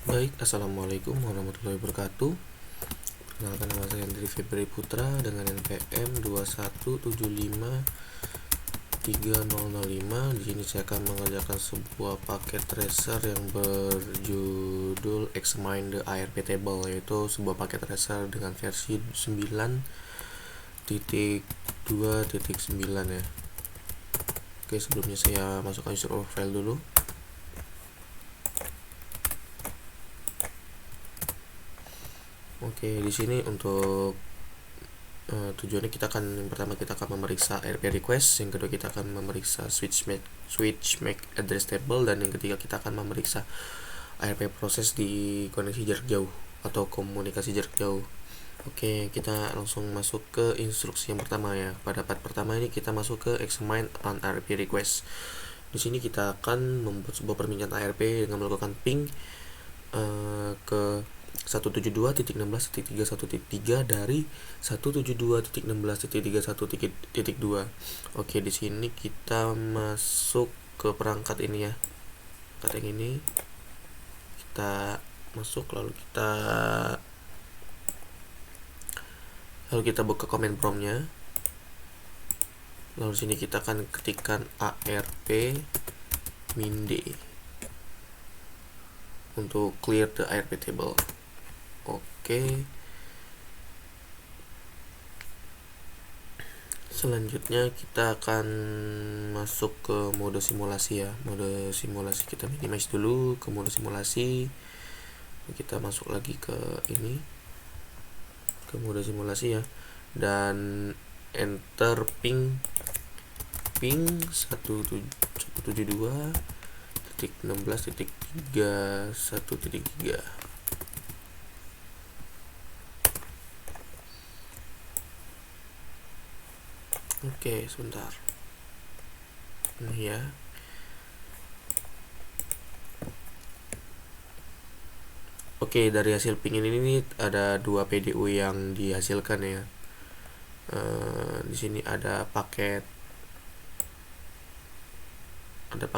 Baik, assalamualaikum warahmatullahi wabarakatuh. Perkenalkan, nama saya Andri Febri Putra dengan NPM 2175305. Di sini saya akan mengerjakan sebuah paket tracer yang berjudul Examine the ARP Table, yaitu sebuah paket tracer dengan versi 9.2.9 ya. Oke, sebelumnya saya masukkan user file dulu. Oke, di sini untuk tujuannya yang pertama kita akan memeriksa ARP request, yang kedua kita akan memeriksa switch MAC address table, dan yang ketiga kita akan memeriksa ARP proses di koneksi jarak jauh atau komunikasi jarak jauh. Oke, kita langsung masuk ke instruksi yang pertama ya. Pada part pertama ini kita masuk ke examine on ARP request. Di sini kita akan membuat sebuah permintaan ARP dengan melakukan ping ke 172.16.3.1.3 dari 172.16.31.2. Oke, di sini kita masuk ke perangkat ini ya. Perangkat yang ini kita masuk, lalu kita buka command promptnya. Lalu sini kita akan ketikkan ARP min d untuk clear the ARP table. Oke. Selanjutnya kita akan masuk ke mode simulasi ya. Mode simulasi kita minimize dulu ke mode simulasi. Kita masuk lagi ke ini, ke mode simulasi ya, dan enter ping 172.16.31.3. Oke, sebentar. Ini ya. Oke, dari hasil ping ini ada 2 PDU yang dihasilkan ya. Di sini ada paket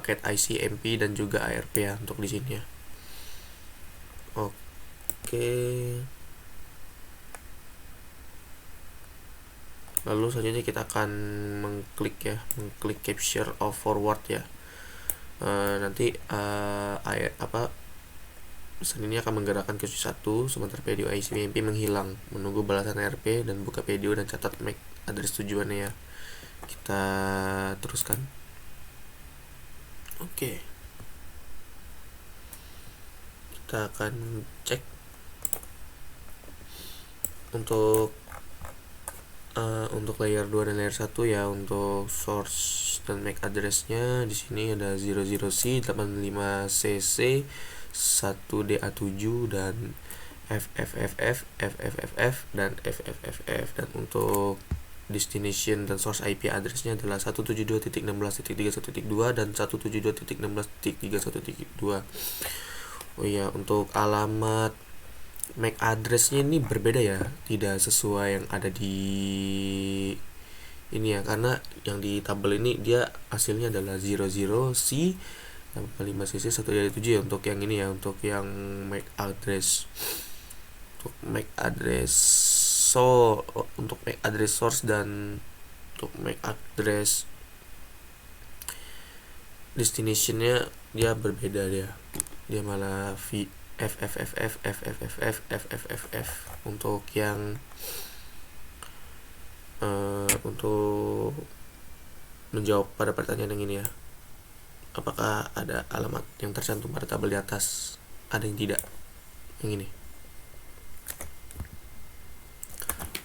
ICMP dan juga ARP ya untuk di sini ya. Oke. Lalu selanjutnya kita akan mengklik capture of forward ya. Nanti pesan ini akan menggerakkan ke switch 1, sementara PDU ICMP menghilang, menunggu balasan ARP dan buka PDU dan catat MAC address tujuannya ya. Kita teruskan. Oke. Kita akan cek untuk layer 2 dan layer 1 ya. Untuk source dan MAC addressnya di sini ada 00C, 85CC, 1DA7 dan FFFF, FFFF dan FFFF. Dan untuk destination dan source IP addressnya adalah 172.16.31.2 dan 172.16.31.2. Oh iya, untuk alamat MAC addressnya ini berbeda ya, tidak sesuai yang ada di ini ya, karena yang di tabel ini dia hasilnya adalah 00C 85cc 1.7 ya untuk yang ini ya, untuk yang MAC address. Untuk MAC address source dan untuk MAC address destinationnya dia berbeda dia malah FFFF. Untuk yang untuk menjawab pada pertanyaan yang ini ya, apakah ada alamat yang tercantum pada tabel di atas? Ada yang tidak, yang ini.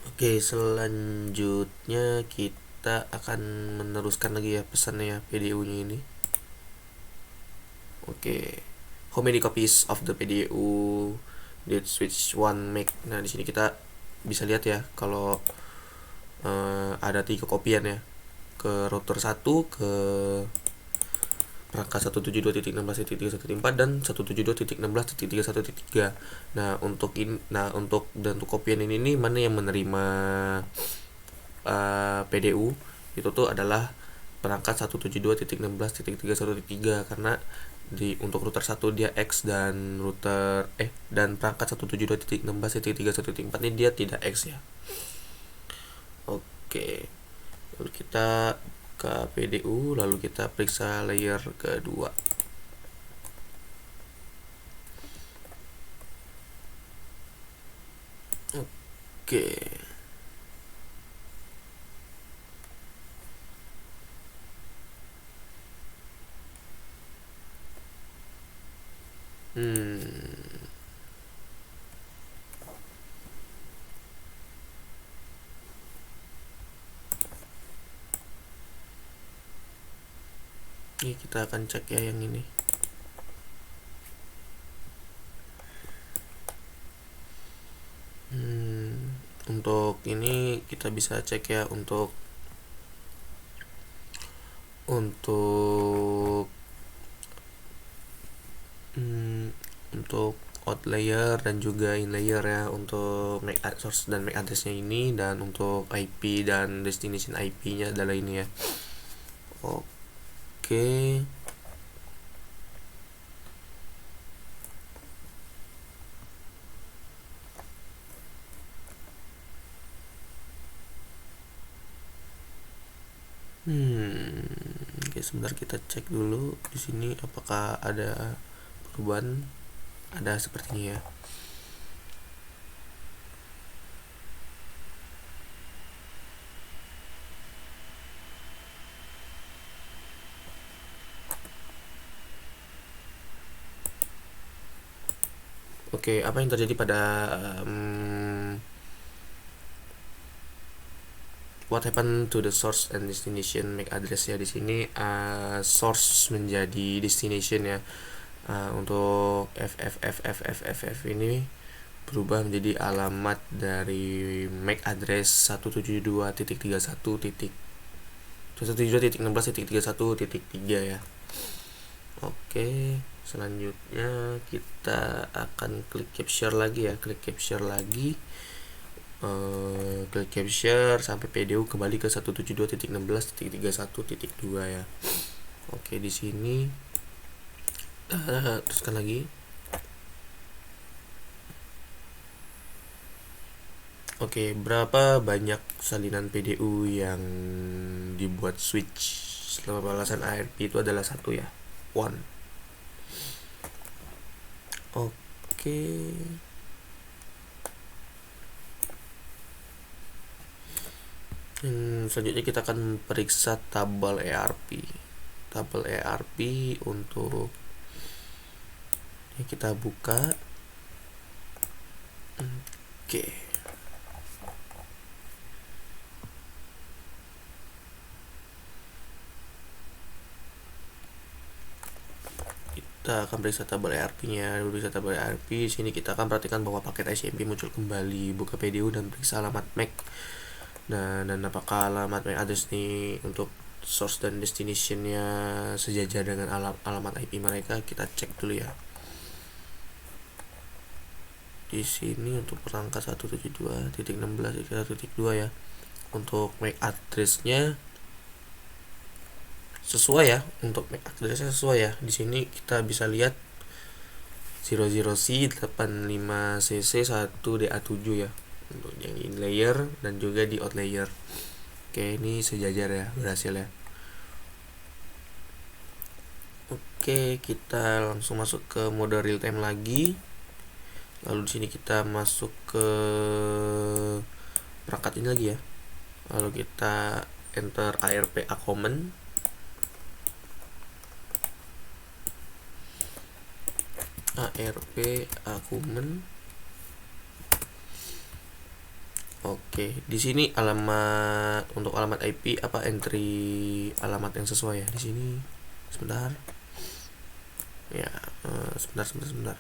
Oke, selanjutnya kita akan meneruskan lagi ya pesannya ya, PDU nya ini. Oke, how many copies of the PDU did switch 1 make? Nah, di sini kita bisa lihat ya, kalau ada 3 kopian ya, ke router 1, ke perangkat 172.16.31.4 dan 172.16.31.3. Nah, untuk kopian ini mana yang menerima PDU itu tuh adalah perangkat 172.16.31.3 karena untuk router 1 dia X dan dan perangkat 172.16.31.4 ini dia tidak X ya. Oke, lalu kita ke PDU, lalu kita periksa layer kedua. Oke. Ini kita akan cek ya yang ini. Untuk ini kita bisa cek ya untuk out layer dan juga in layer ya, untuk MAC source dan MAC addressnya ini, dan untuk IP dan destination IP nya adalah ini ya. Oke. Oke, sebentar kita cek dulu di sini apakah ada perubahan. Ada sepertinya ya. Oke, apa yang terjadi pada what happened to the source and destination MAC address ya? Di sini source menjadi destination ya. Untuk FFFFFFF ini berubah menjadi alamat dari MAC address 172.16.31.3 ya. Oke, selanjutnya kita akan klik capture lagi ya, klik capture sampai PDU kembali ke 172.16.31.2 ya. Oke, di sini teruskan lagi. Oke, berapa banyak salinan PDU yang dibuat switch selama balasan ARP itu adalah 1 ya, 1. Oke. Selanjutnya kita akan periksa tabel ERP. Tabel ERP untuk kita buka. Oke. Kita akan periksa tabel ERP-nya. Periksa tabel ERP. Sini kita akan perhatikan bahwa paket ICMP muncul kembali. Buka PDU dan periksa alamat MAC. Dan apakah alamat MAC address ini untuk source dan destination-nya sejajar dengan alamat IP mereka. Kita cek dulu ya. Di sini untuk perangkat 172.16.1.2 ya. Untuk MAC address-nya sesuai ya, untuk MAC address-nya sesuai ya. Di sini kita bisa lihat 00C85CC1DA7 ya, untuk yang in layer dan juga di out layer. Oke, ini sejajar ya, berhasil ya. Oke, kita langsung masuk ke mode real time lagi. Lalu di sini kita masuk ke perangkat ini lagi ya. Lalu kita enter ARP command. ARP command. Oke, di sini untuk alamat IP apa entry alamat yang sesuai ya di sini. Sebentar. Ya, sebentar.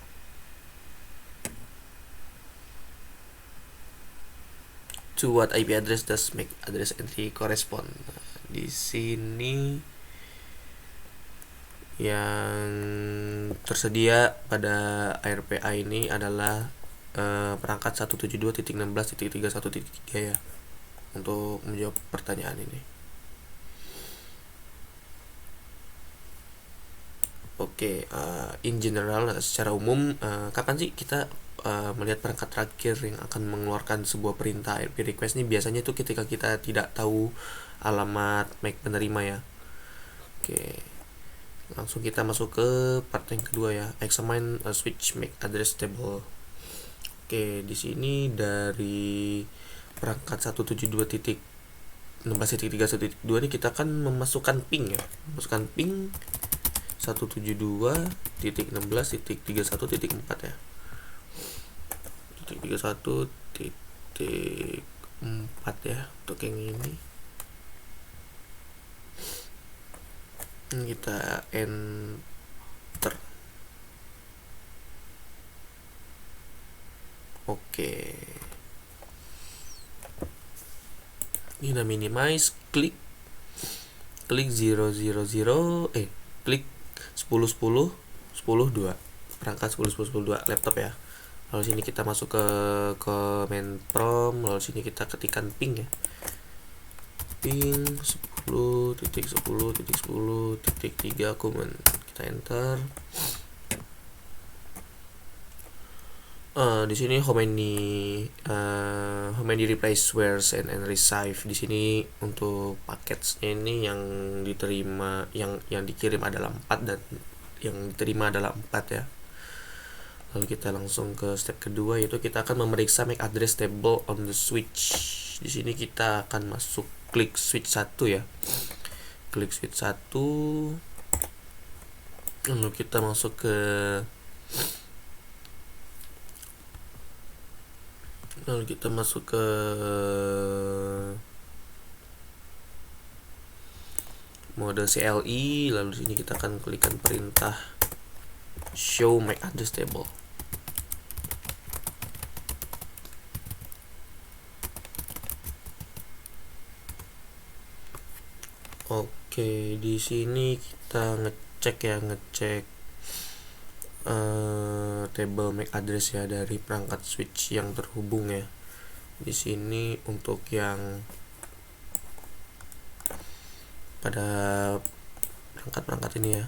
To what IP address does MAC address entry correspond? Nah, di sini yang tersedia pada ARPA ini adalah perangkat 172.16.31.3 ya, untuk menjawab pertanyaan ini. Oke, in general, secara umum, kapan sih kita melihat perangkat terakhir yang akan mengeluarkan sebuah perintah IP request ini? Biasanya itu ketika kita tidak tahu alamat MAC penerima ya. Oke, langsung kita masuk ke part yang kedua ya, examine switch MAC address table. Oke, di sini dari perangkat 172.16.3.1.2 ini kita akan memasukkan ping ya, memasukkan ping 172.16.31.4 ya. 31.4 ya untuk yang ini. Kita enter. Oke. Ini udah minimize, klik 000, klik 10 10 10 2, perangkat 10 10 10 2 laptop ya. Lalu sini kita masuk ke command prompt, lalu sini kita ketikkan ping ya, ping 10.10.10.3 command, kita enter. Di sini how many replies were sent and received. Di sini untuk paketnya ini yang diterima, yang dikirim adalah 4 dan yang diterima adalah 4 ya. Lalu kita langsung ke step kedua, yaitu kita akan memeriksa MAC address table on the switch. Di sini kita akan masuk klik switch 1 ya. Klik switch 1. Lalu kita masuk ke mode CLI. Lalu sini kita akan klikkan perintah show MAC address table. Oke, di sini kita ngecek table MAC address ya dari perangkat switch yang terhubung ya. Di sini untuk yang pada perangkat ini ya.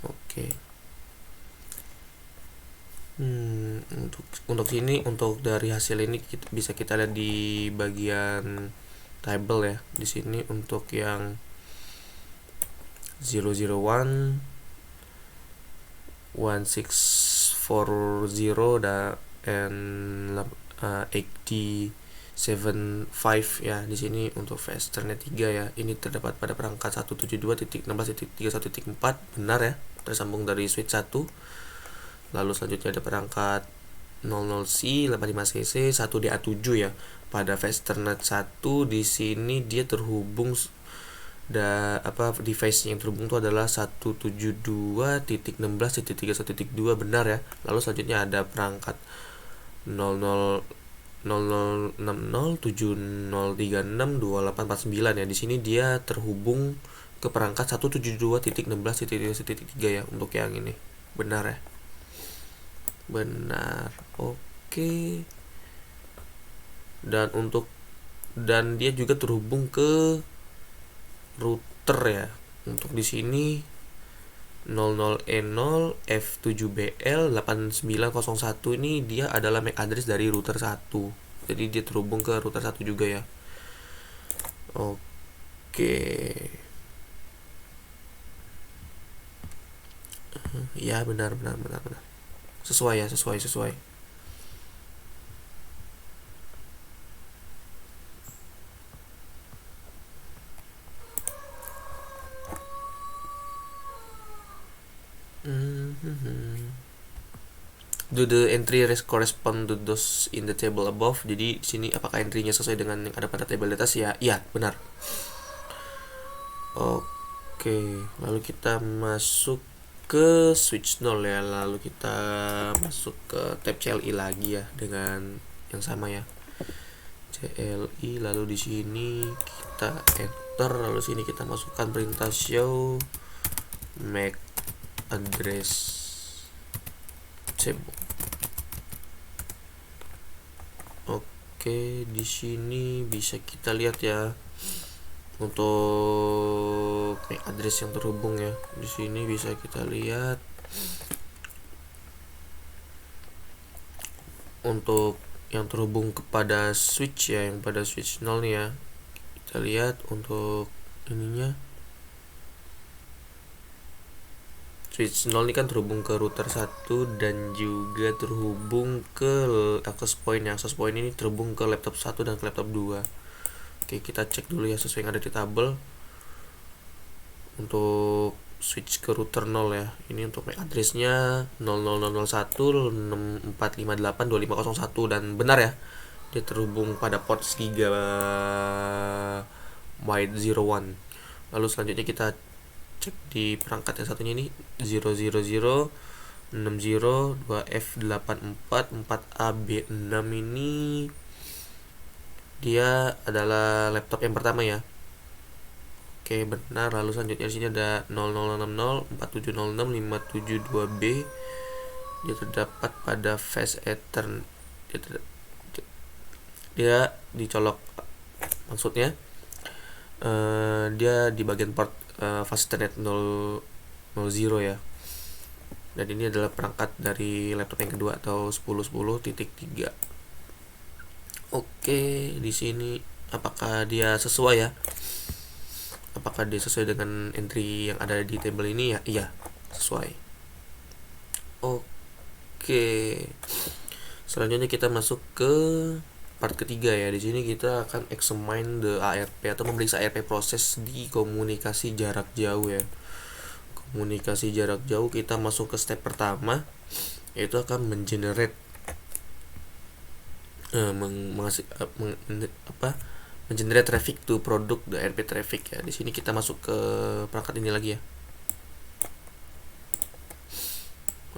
Oke. Untuk sini, untuk dari hasil ini bisa kita lihat di bagian table ya. Di sini untuk yang 001 1640 dan 8075 ya. Di sini untuk Ethernet 3 ya. Ini terdapat pada perangkat 172.16.31.4, benar ya, tersambung dari switch 1. Lalu selanjutnya ada perangkat 00C 85cc 1DA7 ya. Pada Ethernet 1 di sini dia terhubung device yang terhubung itu adalah 172.16.31.2, benar ya. Lalu selanjutnya ada perangkat 006070362849 ya. Di sini dia terhubung ke perangkat 172.16.31.3 ya untuk yang ini. Benar ya. Benar. Oke. Dan dia juga terhubung ke router ya. Untuk di sini 00E0 F7BL 8901 ini dia adalah MAC address dari router 1. Jadi dia terhubung ke router 1 juga ya. Oke. Ya, benar. Sesuai. Do the entry correspond to those in the table above? Jadi di sini apakah entry-nya sesuai dengan yang ada pada tabel di atas ya? Iya, benar. Oke, lalu kita masuk ke switch 0 ya. Lalu kita masuk ke tab CLI lagi ya dengan yang sama ya. CLI, lalu di sini kita enter, lalu sini kita masukkan perintah show MAC address table. Oke, di sini bisa kita lihat ya untuk MAC address yang terhubung ya. Di sini bisa kita lihat untuk yang terhubung kepada switch ya, yang pada switch 0 nih ya. Kita lihat untuk ininya, switch 0 ini kan terhubung ke router 1 dan juga terhubung ke access point ya. Access point ini terhubung ke laptop 1 dan ke laptop 2. Oke, kita cek dulu ya sesuai yang ada di tabel. Untuk switch ke router 0 ya. Ini untuk MAC address-nya 000164582501 dan benar ya. Dia terhubung pada port Gigabyte 01. Lalu selanjutnya kita cek di perangkat yang satunya ini 00060-2F84-4AB6 ini dia adalah laptop yang pertama ya. Oke, benar. Lalu selanjutnya di sini ada 0060-4706-572B. Dia terdapat pada fast Ethernet. Dia dicolok, maksudnya dia di bagian port fast Ethernet 00 ya. Dan ini adalah perangkat dari laptop yang kedua atau 1010.3. Oke, di sini apakah dia sesuai ya? Apakah dia sesuai dengan entry yang ada di table ini ya? Iya, sesuai. Oke. Selanjutnya kita masuk ke part ketiga ya. Di sini kita akan examine the ARP atau memeriksa ARP proses di komunikasi jarak jauh ya. Komunikasi jarak jauh, kita masuk ke step pertama, yaitu akan mengenerate mengenerate traffic to product the ARP traffic ya. Di sini kita masuk ke perangkat ini lagi ya.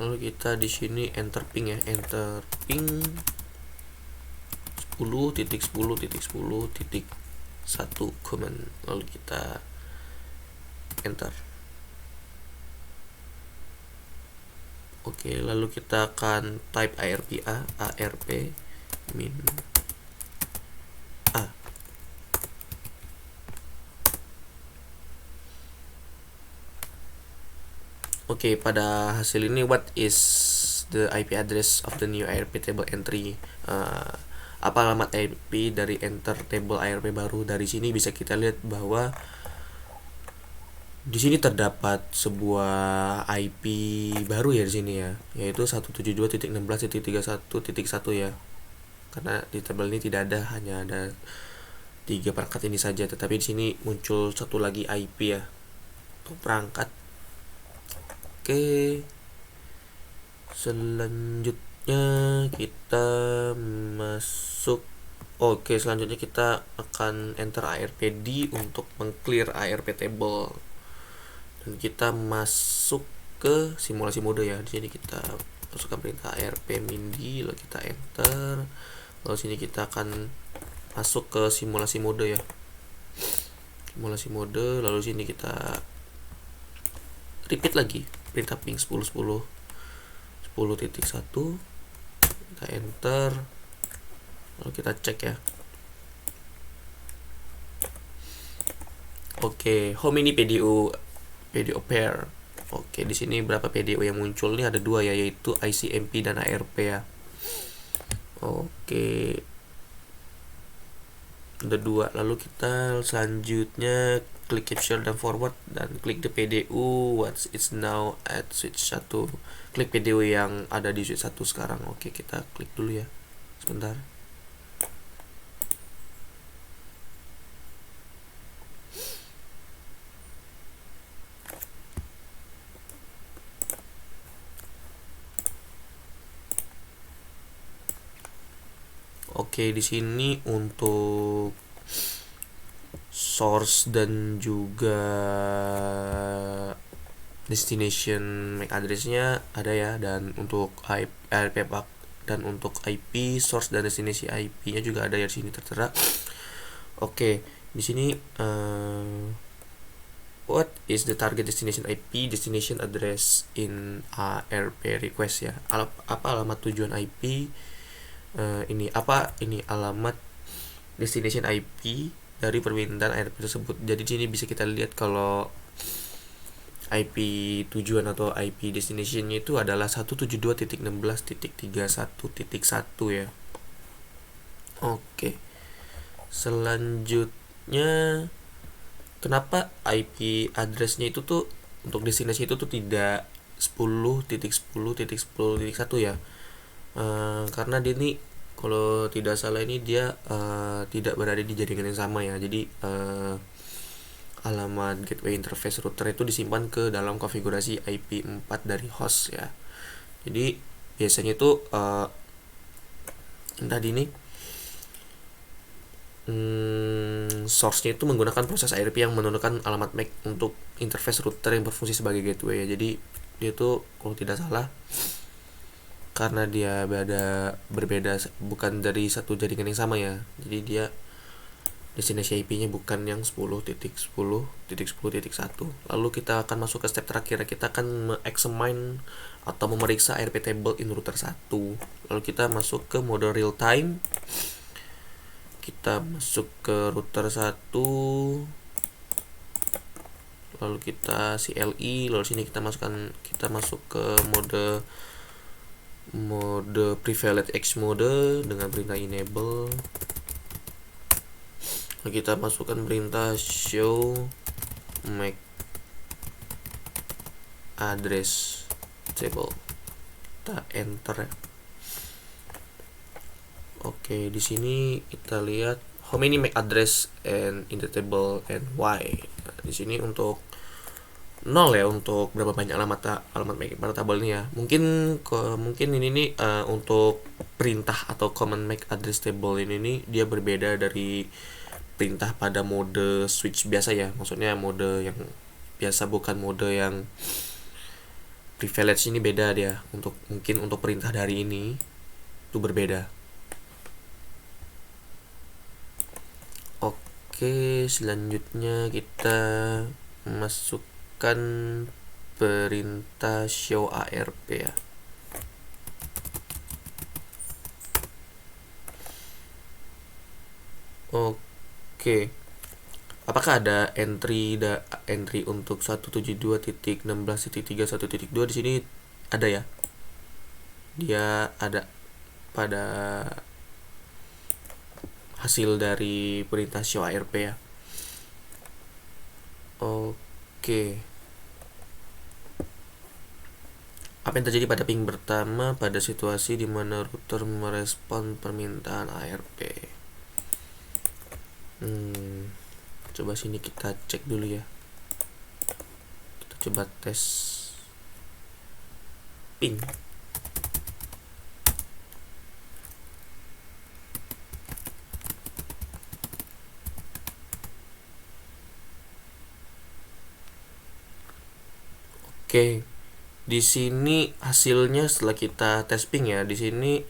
Lalu kita di sini enter ping ya, enter ping 10.10.10.1 command. Lalu kita enter. Oke, lalu kita akan type ARP min A. Oke, pada hasil ini what is the IP address of the new ARP table entry? Apa alamat IP dari enter table ARP baru? Dari sini bisa kita lihat bahwa di sini terdapat sebuah IP baru ya di sini ya, yaitu 172.16.31.1 ya. Karena di tabel ini tidak ada, hanya ada 3 perangkat ini saja, tetapi di sini muncul satu lagi IP ya untuk perangkat. Oke, selanjutnya kita masuk. Oke, selanjutnya kita akan enter ARPD untuk mengclear ARP table dan kita masuk ke simulasi mode ya. Di sini kita masukkan perintah ARP min-d, lalu kita enter. Lalu sini kita akan masuk ke simulasi mode ya. Simulasi mode, lalu sini kita repeat lagi perintah ping 10.10.10.1, kita enter, lalu kita cek ya. Oke, how many PDO pair? Oke, di sini berapa PDO yang muncul nih? Ada 2 ya, yaitu ICMP dan ARP ya. Oke, ada 2. Lalu kita selanjutnya klik capture dan forward dan klik the PDO what is now at switch 1. Klik PDO yang ada di switch 1 sekarang. Oke, kita klik dulu ya. Sebentar. Oke, di sini untuk source dan juga destination MAC address-nya ada ya, dan untuk ARP dan untuk IP source dan destination IP-nya juga ada ya, di sini tertera. Oke, di sini what is the target destination IP destination address in ARP request ya. Apa alamat tujuan IP ini apa, ini alamat destination IP dari permintaan ARP tersebut. Jadi di sini bisa kita lihat kalau IP tujuan atau IP destination-nya itu adalah 172.16.31.1 ya. Oke. Selanjutnya, kenapa IP address-nya itu tuh untuk destinasi itu tuh tidak 10.10.10.1 ya? Karena dia ini kalau tidak salah ini dia tidak berada di jaringan yang sama ya. Jadi alamat gateway interface router itu disimpan ke dalam konfigurasi IP 4 dari host ya. Jadi biasanya itu tadi ini source-nya itu menggunakan proses ARP yang menurunkan alamat MAC untuk interface router yang berfungsi sebagai gateway ya. Jadi dia itu kalau tidak salah, karena dia berbeda bukan dari satu jaringan yang sama ya. Jadi dia destinasi IP-nya bukan yang 10.10.10.1. Lalu kita akan masuk ke step terakhir. Kita akan examine atau memeriksa ARP table in router 1. Lalu kita masuk ke mode real time. Kita masuk ke router 1. Lalu kita CLI, lalu sini kita masuk ke mode privilege X mode dengan perintah enable. Kita masukkan perintah show MAC address table. Kita enter ya. Oke, di sini kita lihat how many MAC address and in the table and why. Nah, di sini untuk 0 ya, untuk berapa banyak alamat MAC pada tabel ini ya. Mungkin ini nih untuk perintah atau command MAC address table ini dia berbeda dari perintah pada mode switch biasa ya. Maksudnya mode yang biasa, bukan mode yang privilege. Ini beda dia. Mungkin untuk perintah dari ini itu berbeda. Oke, selanjutnya kita masukkan perintah show ARP ya. Oke. Apakah ada entry untuk 172.16.31.2 di sini? Ada ya. Dia ada pada hasil dari perintah show ARP ya. Oke. Apa yang terjadi pada ping pertama pada situasi di mana router merespon permintaan ARP? Coba sini kita cek dulu ya. Kita coba tes ping. Oke. Di sini hasilnya setelah kita tes ping ya. Di sini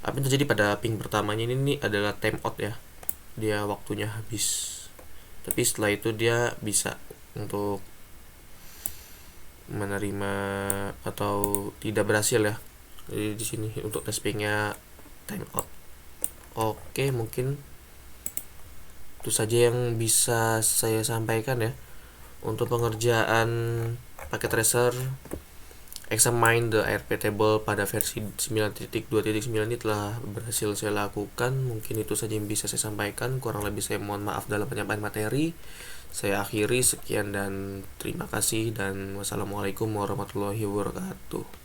apa yang terjadi pada ping pertamanya ini adalah timeout ya. Dia waktunya habis. Tapi setelah itu dia bisa untuk menerima atau tidak berhasil ya. Jadi di sini untuk tes pingnya timeout. Oke, mungkin itu saja yang bisa saya sampaikan ya untuk pengerjaan paket tracer examine the ARP table pada versi 9.2.9 ini telah berhasil saya lakukan. Mungkin itu saja yang bisa saya sampaikan. Kurang lebih saya mohon maaf dalam penyampaian materi. Saya akhiri, sekian dan terima kasih, dan wassalamualaikum warahmatullahi wabarakatuh.